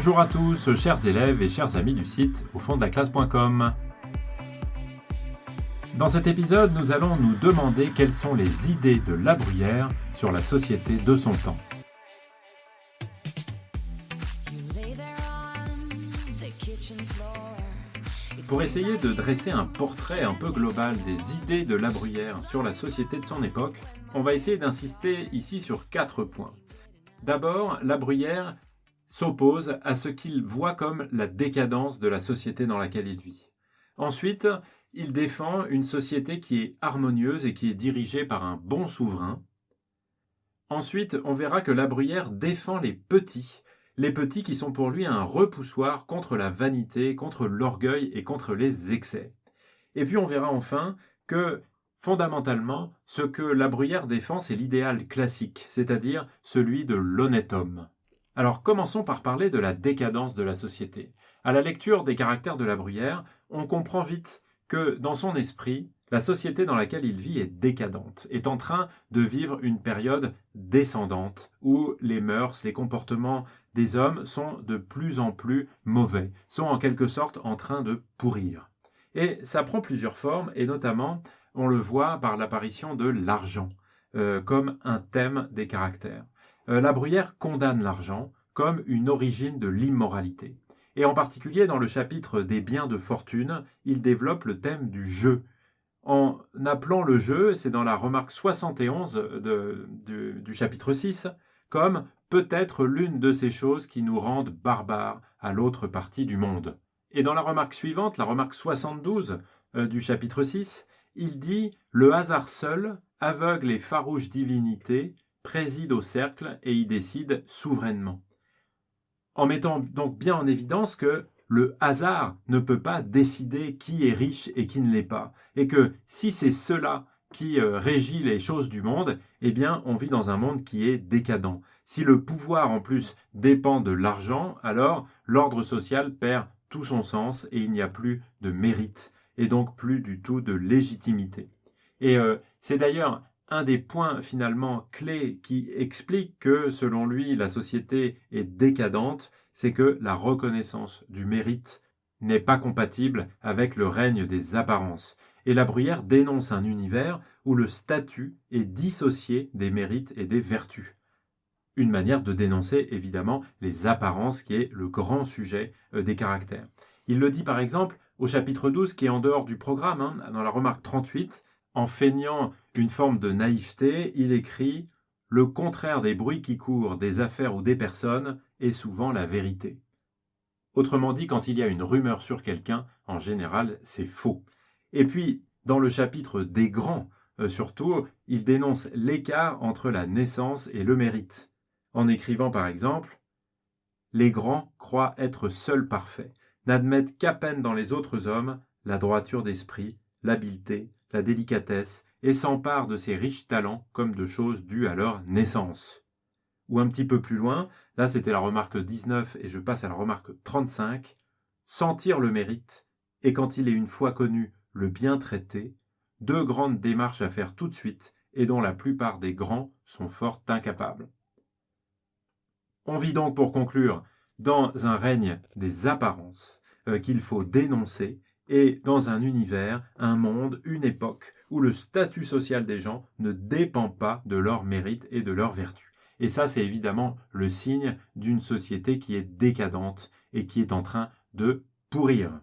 Bonjour à tous, chers élèves et chers amis du site aufonddelaclasse.com. Dans cet épisode, nous allons nous demander quelles sont les idées de La Bruyère sur la société de son temps. Pour essayer de dresser un portrait un peu global des idées de La Bruyère sur la société de son époque, on va essayer d'insister ici sur 4 points. D'abord, La Bruyère s'oppose à ce qu'il voit comme la décadence de la société dans laquelle il vit. Ensuite, il défend une société qui est harmonieuse et qui est dirigée par un bon souverain. Ensuite, on verra que La Bruyère défend les petits qui sont pour lui un repoussoir contre la vanité, contre l'orgueil et contre les excès. Et puis on verra enfin que, fondamentalement, ce que La Bruyère défend, c'est l'idéal classique, c'est-à-dire celui de l'honnête homme. Alors commençons par parler de la décadence de la société. À la lecture des caractères de La Bruyère, on comprend vite que, dans son esprit, la société dans laquelle il vit est décadente, est en train de vivre une période descendante où les mœurs, les comportements des hommes sont de plus en plus mauvais, sont en quelque sorte en train de pourrir. Et ça prend plusieurs formes, et notamment, on le voit par l'apparition de l'argent, comme un thème des caractères. La Bruyère condamne l'argent comme une origine de l'immoralité. Et en particulier, dans le chapitre des biens de fortune, il développe le thème du jeu, en appelant le jeu, c'est dans la remarque 71 du chapitre 6, comme peut-être l'une de ces choses qui nous rendent barbares à l'autre partie du monde. Et dans la remarque suivante, la remarque 72 du chapitre 6, il dit « Le hasard seul, aveugle et farouche divinité, préside au cercle et y décide souverainement. » En mettant donc bien en évidence que le hasard ne peut pas décider qui est riche et qui ne l'est pas. Et que si c'est cela qui régit les choses du monde, eh bien on vit dans un monde qui est décadent. Si le pouvoir en plus dépend de l'argent, alors l'ordre social perd tout son sens et il n'y a plus de mérite et donc plus du tout de légitimité. Et c'est d'ailleurs un des points finalement clés qui explique que, selon lui, la société est décadente, c'est que la reconnaissance du mérite n'est pas compatible avec le règne des apparences. Et La Bruyère dénonce un univers où le statut est dissocié des mérites et des vertus. Une manière de dénoncer évidemment les apparences qui est le grand sujet des caractères. Il le dit par exemple au chapitre 12 qui est en dehors du programme, dans la remarque 38, en feignant une forme de naïveté, il écrit « Le contraire des bruits qui courent, des affaires ou des personnes est souvent la vérité. » Autrement dit, quand il y a une rumeur sur quelqu'un, en général, c'est faux. Et puis, dans le chapitre des grands, surtout, il dénonce l'écart entre la naissance et le mérite, en écrivant par exemple « Les grands croient être seuls parfaits, n'admettent qu'à peine dans les autres hommes la droiture d'esprit, l'habileté, la délicatesse, et s'emparent de ces riches talents comme de choses dues à leur naissance. » Ou un petit peu plus loin, là c'était la remarque 19 et je passe à la remarque 35, « Sentir le mérite, et quand il est une fois connu, le bien traiter, deux grandes démarches à faire tout de suite, et dont la plupart des grands sont fort incapables. » On vit donc, pour conclure, dans un règne des apparences qu'il faut dénoncer, et dans un univers, un monde, une époque, où le statut social des gens ne dépend pas de leur mérite et de leur vertu. Et ça, c'est évidemment le signe d'une société qui est décadente et qui est en train de pourrir.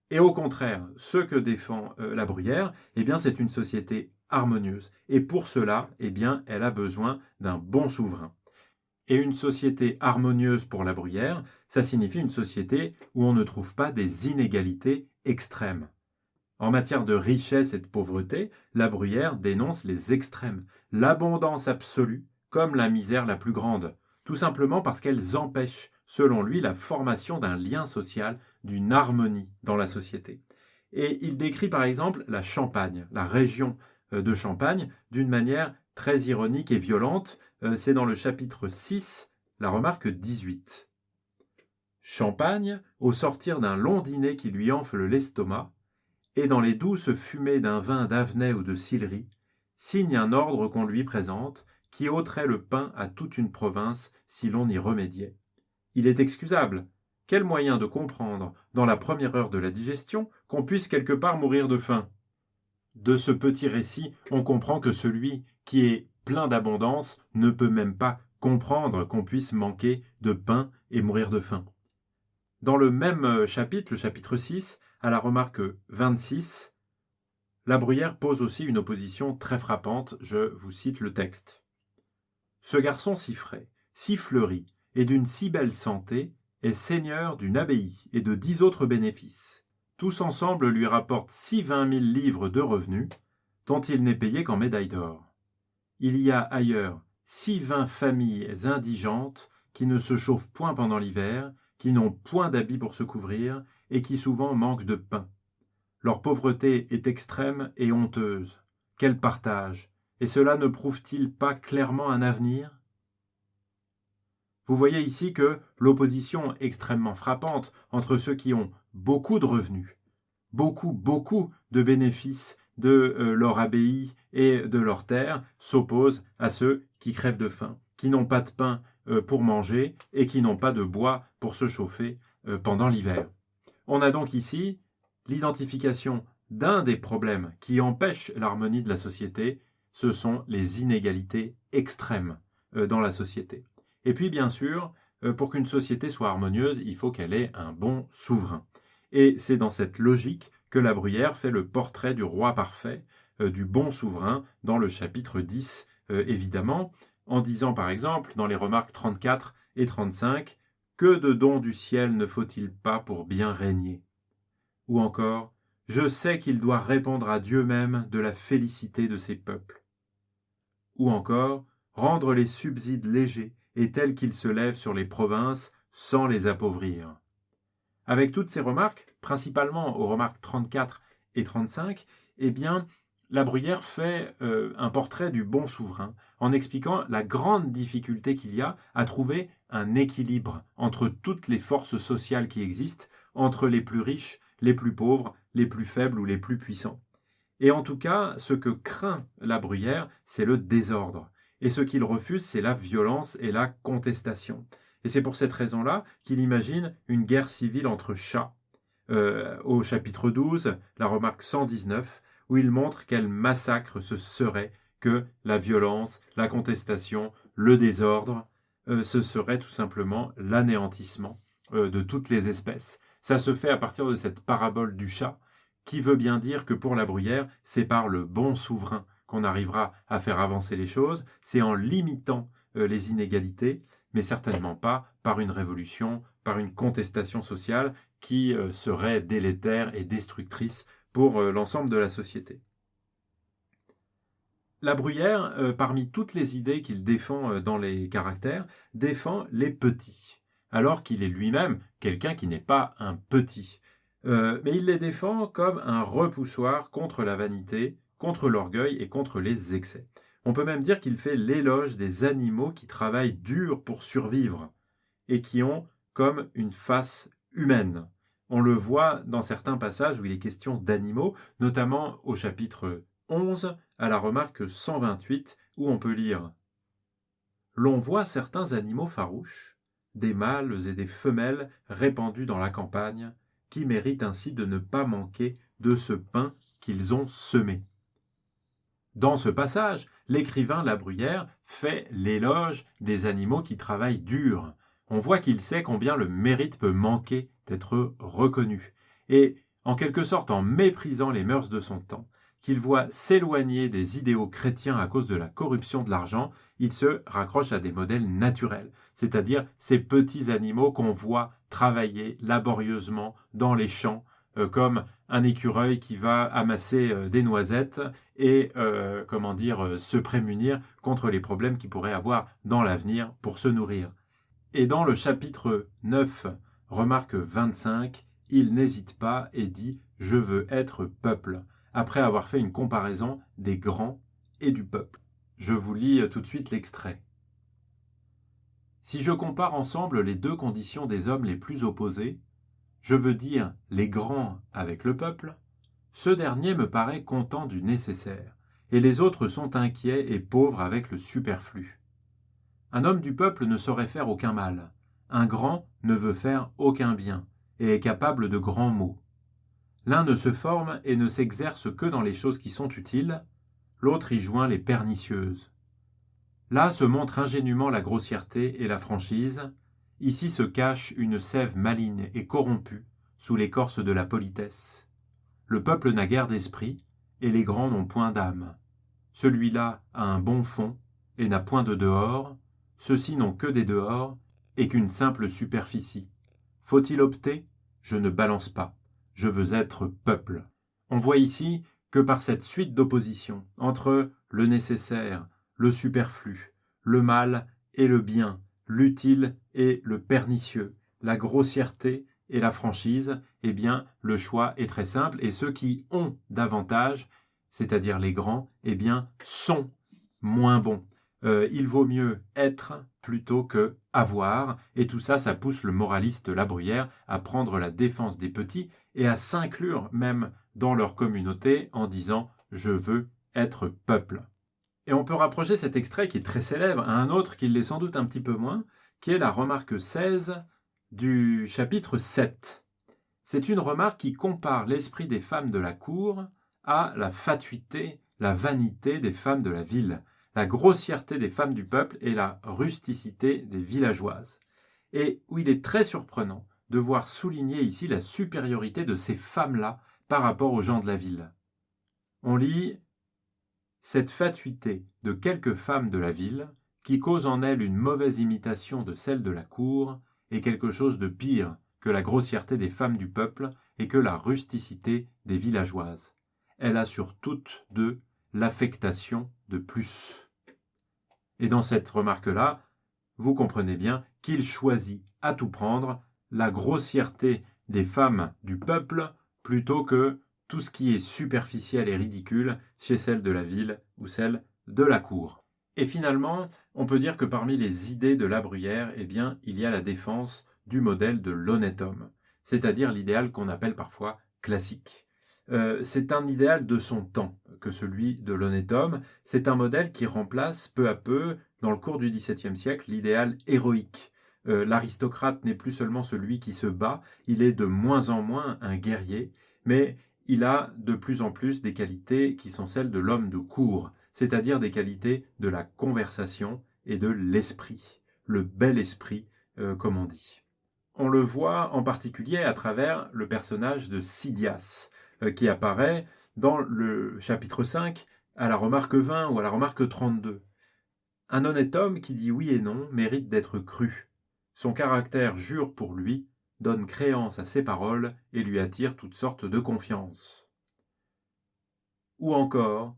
Et au contraire, ce que défend La Bruyère, eh bien, c'est une société harmonieuse. Et pour cela, eh bien, elle a besoin d'un bon souverain. Et une société harmonieuse pour La Bruyère, ça signifie une société où on ne trouve pas des inégalités extrêmes. En matière de richesse et de pauvreté, La Bruyère dénonce les extrêmes, l'abondance absolue comme la misère la plus grande, tout simplement parce qu'elles empêchent, selon lui, la formation d'un lien social, d'une harmonie dans la société. Et il décrit par exemple la Champagne, la région de Champagne, d'une manière très ironique et violente. C'est dans le chapitre 6, la remarque 18. Champagne, au sortir d'un long dîner qui lui enfle l'estomac, et dans les douces fumées d'un vin d'avenais ou de Sillery, signe un ordre qu'on lui présente, qui ôterait le pain à toute une province si l'on y remédiait. Il est excusable. Quel moyen de comprendre, dans la première heure de la digestion, qu'on puisse quelque part mourir de faim? De ce petit récit, on comprend que celui qui est plein d'abondance ne peut même pas comprendre qu'on puisse manquer de pain et mourir de faim. Dans le même chapitre, le chapitre 6, à la remarque 26, La Bruyère pose aussi une opposition très frappante, je vous cite le texte. « Ce garçon si frais, si fleuri, et d'une si belle santé, est seigneur d'une abbaye et de 10 autres bénéfices. Tous ensemble lui rapportent 20 000 livres de revenus, dont il n'est payé qu'en médaille d'or. Il y a ailleurs 20 familles indigentes qui ne se chauffent point pendant l'hiver, qui n'ont point d'habits pour se couvrir, et qui souvent manquent de pain. Leur pauvreté est extrême et honteuse. Quel partage! Et cela ne prouve-t-il pas clairement un avenir? Vous voyez ici que l'opposition extrêmement frappante entre ceux qui ont beaucoup de revenus, beaucoup de bénéfices de leur abbaye et de leur terre s'oppose à ceux qui crèvent de faim, qui n'ont pas de pain pour manger et qui n'ont pas de bois pour se chauffer pendant l'hiver. On a donc ici l'identification d'un des problèmes qui empêchent l'harmonie de la société, ce sont les inégalités extrêmes dans la société. Et puis bien sûr, pour qu'une société soit harmonieuse, il faut qu'elle ait un bon souverain. Et c'est dans cette logique que La Bruyère fait le portrait du roi parfait, du bon souverain, dans le chapitre 10, évidemment, en disant par exemple, dans les remarques 34 et 35, « Que de dons du ciel ne faut-il pas pour bien régner ?» Ou encore, « Je sais qu'il doit répondre à Dieu même de la félicité de ses peuples. » Ou encore, « Rendre les subsides légers et tels qu'ils se lèvent sur les provinces sans les appauvrir. » Avec toutes ces remarques, principalement aux remarques 34 et 35, eh bien, La Bruyère fait un portrait du bon souverain en expliquant la grande difficulté qu'il y a à trouver un équilibre entre toutes les forces sociales qui existent, entre les plus riches, les plus pauvres, les plus faibles ou les plus puissants. Et en tout cas, ce que craint La Bruyère, c'est le désordre. Et ce qu'il refuse, c'est la violence et la contestation. Et c'est pour cette raison-là qu'il imagine une guerre civile entre chats. Au chapitre 12, la remarque 119, où il montre quel massacre ce serait que la violence, la contestation, le désordre, ce serait tout simplement l'anéantissement de toutes les espèces. Ça se fait à partir de cette parabole du chat, qui veut bien dire que pour La Bruyère, c'est par le bon souverain qu'on arrivera à faire avancer les choses, c'est en limitant les inégalités, mais certainement pas par une révolution, par une contestation sociale qui serait délétère et destructrice pour l'ensemble de la société. La Bruyère, parmi toutes les idées qu'il défend dans les caractères, défend les petits, alors qu'il est lui-même quelqu'un qui n'est pas un petit. Mais il les défend comme un repoussoir contre la vanité, contre l'orgueil et contre les excès. On peut même dire qu'il fait l'éloge des animaux qui travaillent dur pour survivre et qui ont comme une face humaine. On le voit dans certains passages où il est question d'animaux, notamment au chapitre 11, à la remarque 128, où on peut lire « L'on voit certains animaux farouches, des mâles et des femelles répandus dans la campagne, qui méritent ainsi de ne pas manquer de ce pain qu'ils ont semé. » Dans ce passage, l'écrivain La Bruyère fait l'éloge des animaux qui travaillent dur. On voit qu'il sait combien le mérite peut manquer d'être reconnu. Et, en quelque sorte en méprisant les mœurs de son temps, qu'il voit s'éloigner des idéaux chrétiens à cause de la corruption de l'argent, il se raccroche à des modèles naturels, c'est-à-dire ces petits animaux qu'on voit travailler laborieusement dans les champs, comme un écureuil qui va amasser des noisettes et se prémunir contre les problèmes qu'il pourrait avoir dans l'avenir pour se nourrir. Et dans le chapitre 9, remarque 25, il n'hésite pas et dit « Je veux être peuple », après avoir fait une comparaison des grands et du peuple. Je vous lis tout de suite l'extrait. « Si je compare ensemble les deux conditions des hommes les plus opposées, je veux dire les grands avec le peuple, ce dernier me paraît content du nécessaire, et les autres sont inquiets et pauvres avec le superflu. Un homme du peuple ne saurait faire aucun mal. un grand ne veut faire aucun bien et est capable de grands maux. L'un ne se forme et ne s'exerce que dans les choses qui sont utiles, l'autre y joint les pernicieuses. Là se montre ingénument la grossièreté et la franchise, ici se cache une sève maligne et corrompue sous l'écorce de la politesse. Le peuple n'a guère d'esprit, et les grands n'ont point d'âme. Celui-là a un bon fond, et n'a point de dehors, ceux-ci n'ont que des dehors, et qu'une simple superficie. Faut-il opter? Je ne balance pas, je veux être peuple. On voit ici que par cette suite d'oppositions entre le nécessaire, le superflu, le mal et le bien, l'utile et le pernicieux, la grossièreté et la franchise, eh bien, le choix est très simple et ceux qui ont davantage, c'est-à-dire les grands, eh bien, sont moins bons. Il vaut mieux être plutôt que avoir, et tout ça, ça pousse le moraliste La Bruyère à prendre la défense des petits et à s'inclure même dans leur communauté en disant « je veux être peuple ». Et on peut rapprocher cet extrait qui est très célèbre à un autre qui l'est sans doute un petit peu moins, qui est la remarque 16 du chapitre 7. C'est une remarque qui compare l'esprit des femmes de la cour à la fatuité, la vanité des femmes de la ville, la grossièreté des femmes du peuple et la rusticité des villageoises. Et où il est très surprenant de voir souligner ici la supériorité de ces femmes-là par rapport aux gens de la ville. On lit « Cette fatuité de quelques femmes de la ville, qui cause en elles une mauvaise imitation de celle de la cour, est quelque chose de pire que la grossièreté des femmes du peuple et que la rusticité des villageoises. Elle a sur toutes deux l'affectation de plus. » Et dans cette remarque-là, vous comprenez bien qu'il choisit à tout prendre la grossièreté des femmes du peuple plutôt que tout ce qui est superficiel et ridicule chez celles de la ville ou celles de la cour. Et finalement, on peut dire que parmi les idées de La Bruyère, eh bien, il y a la défense du modèle de l'honnête homme, c'est-à-dire l'idéal qu'on appelle parfois classique. C'est un idéal de son temps que celui de l'honnête homme. C'est un modèle qui remplace peu à peu, dans le cours du XVIIe siècle, l'idéal héroïque. L'aristocrate n'est plus seulement celui qui se bat, il est de moins en moins un guerrier, mais il a de plus en plus des qualités qui sont celles de l'homme de cour, c'est-à-dire des qualités de la conversation et de l'esprit, le bel esprit, comme on dit. On le voit en particulier à travers le personnage de Sidias, qui apparaît dans le chapitre 5 à la remarque 20 ou à la remarque 32. Un honnête homme qui dit oui et non mérite d'être cru. Son caractère jure pour lui, donne créance à ses paroles et lui attire toutes sortes de confiance. Ou encore,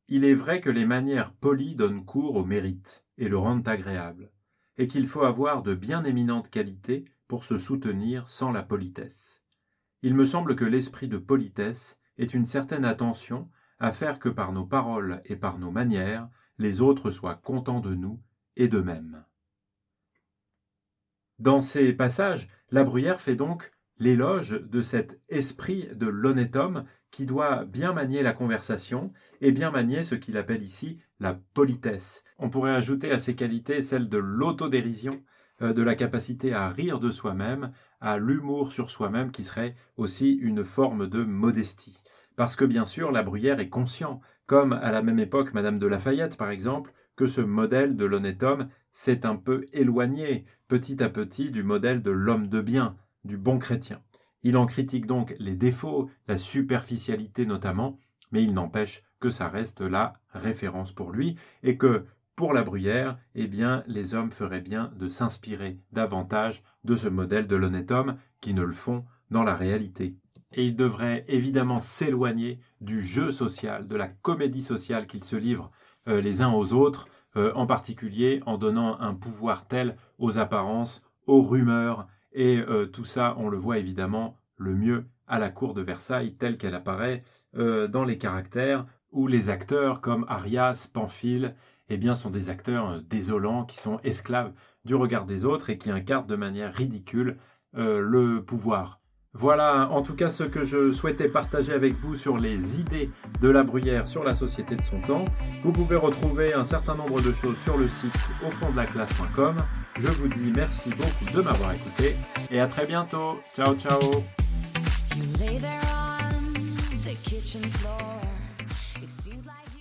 il est vrai que les manières polies donnent cours au mérite et le rendent agréable, et qu'il faut avoir de bien éminentes qualités pour se soutenir sans la politesse. Il me semble que l'esprit de politesse est une certaine attention à faire que par nos paroles et par nos manières, les autres soient contents de nous et d'eux-mêmes. Dans ces passages, La Bruyère fait donc l'éloge de cet esprit de l'honnête homme qui doit bien manier la conversation et bien manier ce qu'il appelle ici la politesse. On pourrait ajouter à ces qualités celle de l'autodérision, de la capacité à rire de soi-même, à l'humour sur soi-même qui serait aussi une forme de modestie. Parce que bien sûr, La Bruyère est conscient, comme à la même époque Madame de Lafayette par exemple, que ce modèle de l'honnête homme s'est un peu éloigné petit à petit du modèle de l'homme de bien, du bon chrétien. Il en critique donc les défauts, la superficialité notamment, mais il n'empêche que ça reste la référence pour lui et que pour La Bruyère, eh bien, les hommes feraient bien de s'inspirer davantage de ce modèle de l'honnête homme qui ne le font dans la réalité. Et ils devraient évidemment s'éloigner du jeu social, de la comédie sociale qu'ils se livrent les uns aux autres, en particulier en donnant un pouvoir tel aux apparences, aux rumeurs, et tout ça, on le voit évidemment le mieux à la cour de Versailles, telle qu'elle apparaît dans les caractères, où les acteurs comme Arias, Pamphile, eh bien, sont des acteurs désolants qui sont esclaves du regard des autres et qui incarnent de manière ridicule le pouvoir. Voilà, en tout cas, ce que je souhaitais partager avec vous sur les idées de La Bruyère sur la société de son temps. Vous pouvez retrouver un certain nombre de choses sur le site aufonddelaclasse.com. Je vous dis merci beaucoup de m'avoir écouté et à très bientôt. Ciao, ciao. You lay there on the kitchen floor. It seems like